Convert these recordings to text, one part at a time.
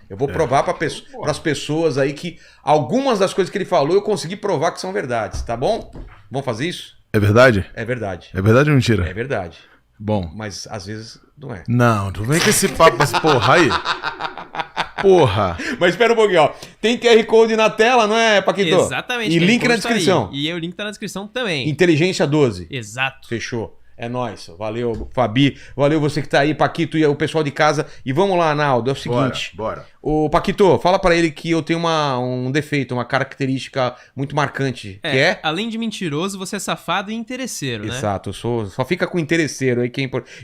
Eu vou provar para as pessoas aí que algumas das coisas que ele falou eu consegui provar que são verdades, tá bom? Vamos fazer isso? É verdade? É verdade. É verdade ou mentira? É verdade. Bom. Mas às vezes não é. Não, tu vem com esse papo, mas porra aí. Porra. Mas espera um pouquinho, ó. Tem QR Code na tela, não é, Paquito? Exatamente. E QR link na Code tá aí. descrição. E o link tá na descrição também. Inteligência 12. Exato. Fechou. É nóis. Valeu, Fabi. Valeu você que tá aí, Paquito e o pessoal de casa. E vamos lá, Naldo. É o seguinte. Bora. Ô, Paquito, fala pra ele que eu tenho um defeito, uma característica muito marcante. Que é? Além de mentiroso, você é safado e interesseiro, né? Exato. Só fica com interesseiro aí.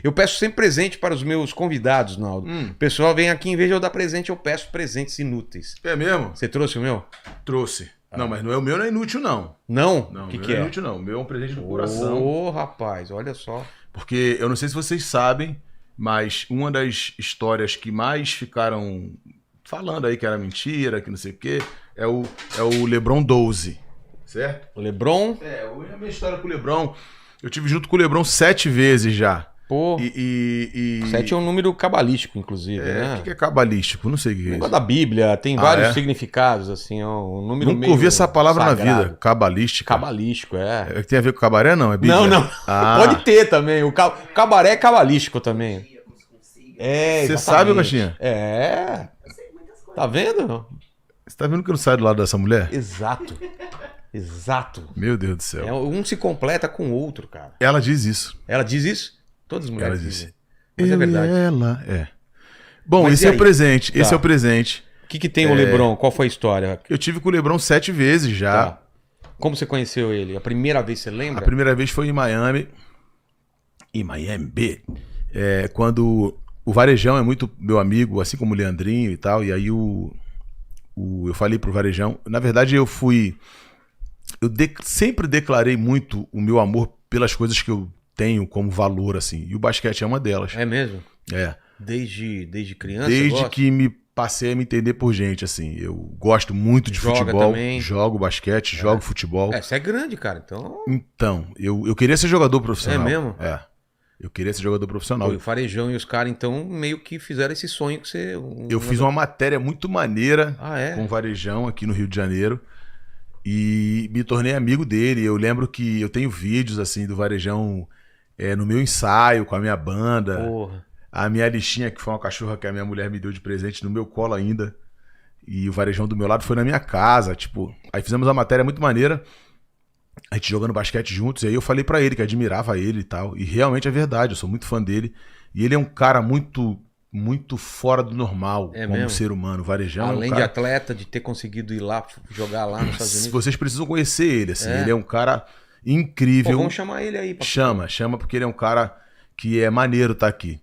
Eu peço sempre presente para os meus convidados, Naldo. O pessoal vem aqui, em vez de eu dar presente, eu peço presentes inúteis. É mesmo? Você trouxe o meu? Trouxe. Não, mas o meu não é inútil, não. Não? Não, O que não é? é inútil, não. O meu é um presente do coração. Ô, rapaz, olha só. Porque eu não sei se vocês sabem, mas uma das histórias que mais ficaram falando aí que era mentira, que não sei o quê, é o LeBron 12. Certo? O LeBron? A minha história com o LeBron. Eu tive junto com o LeBron 7 vezes já. Pô. 7 é um número cabalístico, inclusive, né? O que é cabalístico? Não sei o que é isso. Negócio da Bíblia, tem vários significados, assim, é um número Nunca meio ouvi essa palavra sagrado. na vida. Cabalística. Cabalístico, é. Tem a ver com cabaré, não? É Bíblia? Não. Pode ter também. O cabaré é cabalístico também. Você sabe, Caixinha? É. Tá vendo? Você tá vendo que eu não saio do lado dessa mulher? Exato. Meu Deus do céu. Um se completa com o outro, cara. Ela diz isso. Ela diz isso? Todas as mulheres Ela dizem. disse. Mas é verdade. Ela, Bom, Mas esse e é aí? o presente. Tá. Esse é o presente. O que tem o LeBron? Qual foi a história? Eu tive com o LeBron 7 vezes já. Tá. Como você conheceu ele? A primeira vez você lembra? A primeira vez foi em Miami. Quando o Varejão é muito meu amigo, assim como o Leandrinho e tal. E aí eu falei pro Varejão. Na verdade, eu sempre declarei muito o meu amor pelas coisas que eu tenho como valor, assim. E o basquete é uma delas. É mesmo? É. Desde criança? Desde que me passei a me entender por gente, assim. Eu gosto muito de futebol. Também. Jogo basquete, jogo futebol. Você é grande, cara. Então, eu queria ser jogador profissional. É mesmo? Eu queria ser jogador profissional. Pô, o Farejão e os caras, então, meio que fizeram esse sonho que você... Eu fiz uma matéria muito maneira com o Varejão aqui no Rio de Janeiro. E me tornei amigo dele. Eu lembro que eu tenho vídeos, assim, do Varejão no meu ensaio com a minha banda. Porra. A minha lixinha, que foi uma cachorra que a minha mulher me deu de presente, no meu colo ainda. E o Varejão do meu lado foi na minha casa, tipo... Aí fizemos uma matéria muito maneira, a gente jogando basquete juntos, e aí eu falei pra ele que admirava ele e tal. E realmente é verdade, eu sou muito fã dele. E ele é um cara muito fora do normal, como mesmo? ser humano. O Varejão Além é um cara... de atleta, de ter conseguido ir lá, jogar lá nos Estados Unidos. Vocês precisam conhecer ele, assim. Ele é um cara incrível. Pô, vamos chamar ele aí. Chama, porque ele é um cara que é maneiro tá aqui.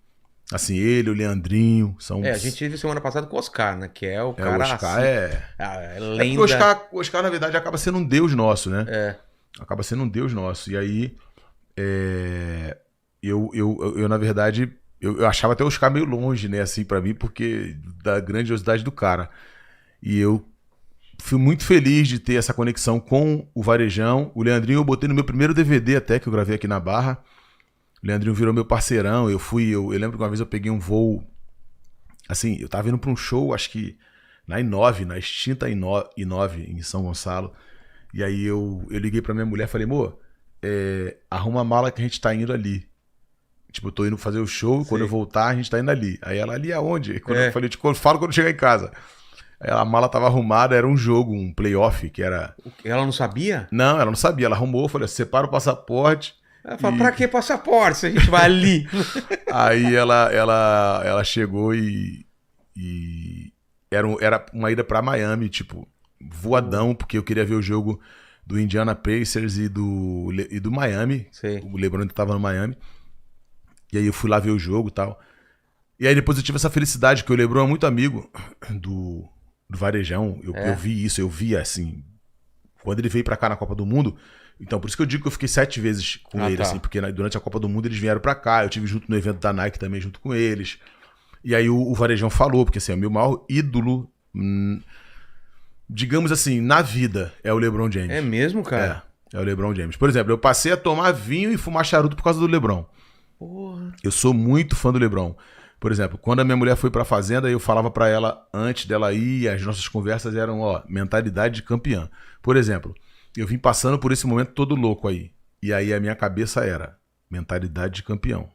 Assim, ele, o Leandrinho, são... a gente teve semana passada com o Oscar, né? Que é o cara... O Oscar assim, lenda. O Oscar, na verdade, acaba sendo um deus nosso, né? Acaba sendo um deus nosso. E aí, eu na verdade, eu achava até o Oscar meio longe, né? Assim, pra mim, porque da grandiosidade do cara. E eu fui muito feliz de ter essa conexão com o Varejão. O Leandrinho eu botei no meu primeiro DVD até, que eu gravei aqui na Barra. O Leandrinho virou meu parceirão. Eu lembro que uma vez eu peguei um voo. Assim, eu tava indo pra um show, acho que na I9, na extinta I9, em São Gonçalo. E aí eu liguei pra minha mulher e falei, amor, arruma a mala que a gente tá indo ali. Tipo, eu tô indo fazer o show, e quando eu voltar, a gente tá indo ali. Aí ela, ali aonde? Quando eu falei, tipo, eu falo quando chegar em casa. Aí a mala tava arrumada, era um jogo, um playoff, que era... Ela não sabia? Não, ela não sabia. Ela arrumou, falei, separa o passaporte. Ela falou, pra que passaporte se a gente vai ali? Aí ela chegou e era uma ida pra Miami, tipo, voadão, porque eu queria ver o jogo do Indiana Pacers e do Miami. Sei. O LeBron ainda tava no Miami. E aí eu fui lá ver o jogo e tal. E aí depois eu tive essa felicidade, que o LeBron é muito amigo do Varejão. Eu vi isso, eu vi assim... Quando ele veio pra cá na Copa do Mundo... Então, por isso que eu digo que eu fiquei 7 vezes com ele, assim, porque durante a Copa do Mundo eles vieram pra cá, eu tive junto no evento da Nike também, junto com eles. E aí o Varejão falou, porque assim, o meu maior ídolo, digamos assim, na vida, é o LeBron James. É mesmo, cara? É o LeBron James. Por exemplo, eu passei a tomar vinho e fumar charuto por causa do LeBron. Porra. Eu sou muito fã do LeBron. Por exemplo, quando a minha mulher foi pra fazenda, eu falava pra ela antes dela ir, as nossas conversas eram, mentalidade de campeã. Por exemplo, eu vim passando por esse momento todo louco aí. E aí a minha cabeça era mentalidade de campeão.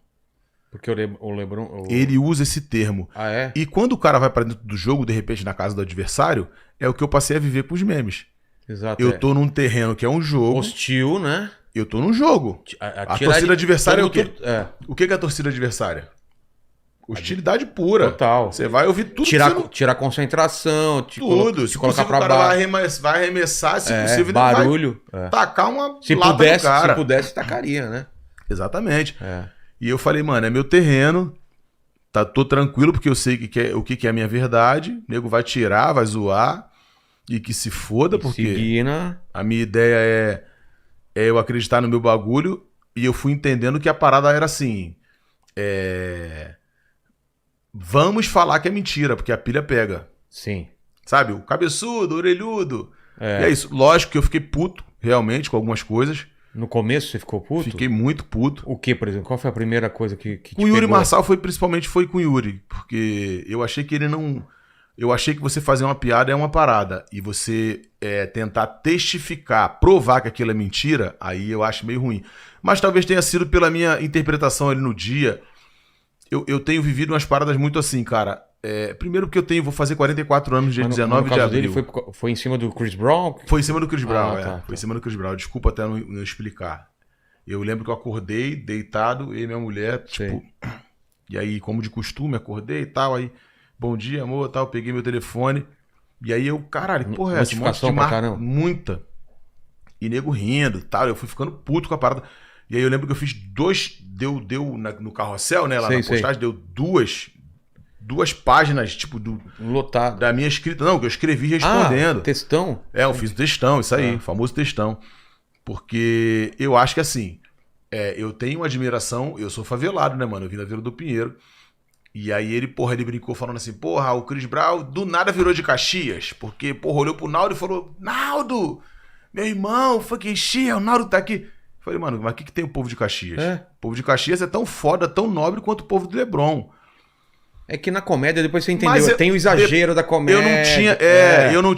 Porque o LeBron... Ele usa esse termo. Ah, é? E quando o cara vai pra dentro do jogo, de repente na casa do adversário, é o que eu passei a viver com os memes. Exato. Eu tô num terreno que é um jogo. Hostil, né? Eu tô num jogo. A torcida adversária é o quê? O que é a torcida adversária? Hostilidade pura. Total. Você vai ouvir tudo. Tirar concentração, tudo. Se colocar pra baixo. Vai arremessar, se possível, barulho. Vai tacar uma se lata pudesse, no cara. Se pudesse, tacaria, né? Exatamente. E eu falei, mano, é meu terreno. Tô tranquilo porque eu sei o que é a minha verdade. O nego vai tirar, vai zoar. E que se foda, porque a minha ideia é eu acreditar no meu bagulho. E eu fui entendendo que a parada era assim. Vamos falar que é mentira, porque a pilha pega. Sim. Sabe? O cabeçudo, o orelhudo. E é isso. Lógico que eu fiquei puto, realmente, com algumas coisas. No começo você ficou puto? Fiquei muito puto. O que, por exemplo? Qual foi a primeira coisa que te com o Yuri pegou? Marçal principalmente foi com o Yuri. Porque eu achei que ele não... Eu achei que você fazer uma piada é uma parada. E você tentar testificar, provar que aquilo é mentira, aí eu acho meio ruim. Mas talvez tenha sido pela minha interpretação ali no dia. Eu tenho vivido umas paradas muito assim, cara. Primeiro porque vou fazer 44 anos dia 19 de abril. Dele foi em cima do Chris Brown? Foi em cima do Chris Brown, Tá. Foi em cima do Chris Brown. Desculpa até não explicar. Eu lembro que eu acordei, deitado, e minha mulher, tipo... E aí, como de costume, acordei e tal, aí... Bom dia, amor, tal. Peguei meu telefone. E aí eu, caralho, que porra é essa? Notificação pra caramba. Muita. E nego rindo e tal. Eu fui ficando puto com a parada. E aí eu lembro que eu fiz no carrossel, né? Lá na postagem, deu duas páginas, tipo, lotado da minha escrita. Não, que eu escrevi respondendo. Textão? Eu fiz o textão, isso aí, famoso textão. Porque eu acho que assim, eu tenho uma admiração, eu sou favelado, né, mano? Eu vim da Vila do Pinheiro. E aí ele brincou falando assim, porra, o Chris Brown do nada virou de Caxias. Porque, porra, olhou pro Naldo e falou, Naldo, meu irmão, fucking shit, o Naldo tá aqui. Eu falei, mano, mas o que tem o povo de Caxias? O povo de Caxias é tão foda, tão nobre quanto o povo do LeBron. É que na comédia, depois você entendeu, tem o exagero da comédia. Eu não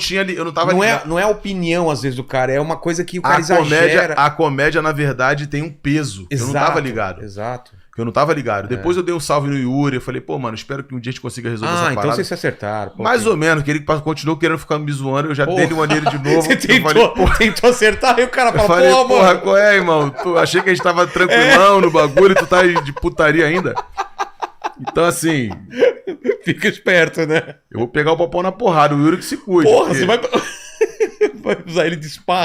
tava ligado. Não é a opinião, às vezes, do cara, é uma coisa que o cara exagera. A comédia, na verdade, tem um peso. Exato, eu não tava ligado. Exato. Eu não tava ligado. Depois eu dei um salve no Yuri, eu falei, pô, mano, espero que um dia a gente consiga resolver essa parada. Então vocês se acertaram. Mais ou menos, que ele continuou querendo ficar me zoando, eu já dei uma nele de novo. Você tentou acertar e o cara falou, porra, qual é, irmão? Achei que a gente tava tranquilão no bagulho e tu tá de putaria ainda. Então, assim... Fica esperto, né? Eu vou pegar o Popó na porrada, o Yuri que se cuide. Porra, você vai usar ele de esparra.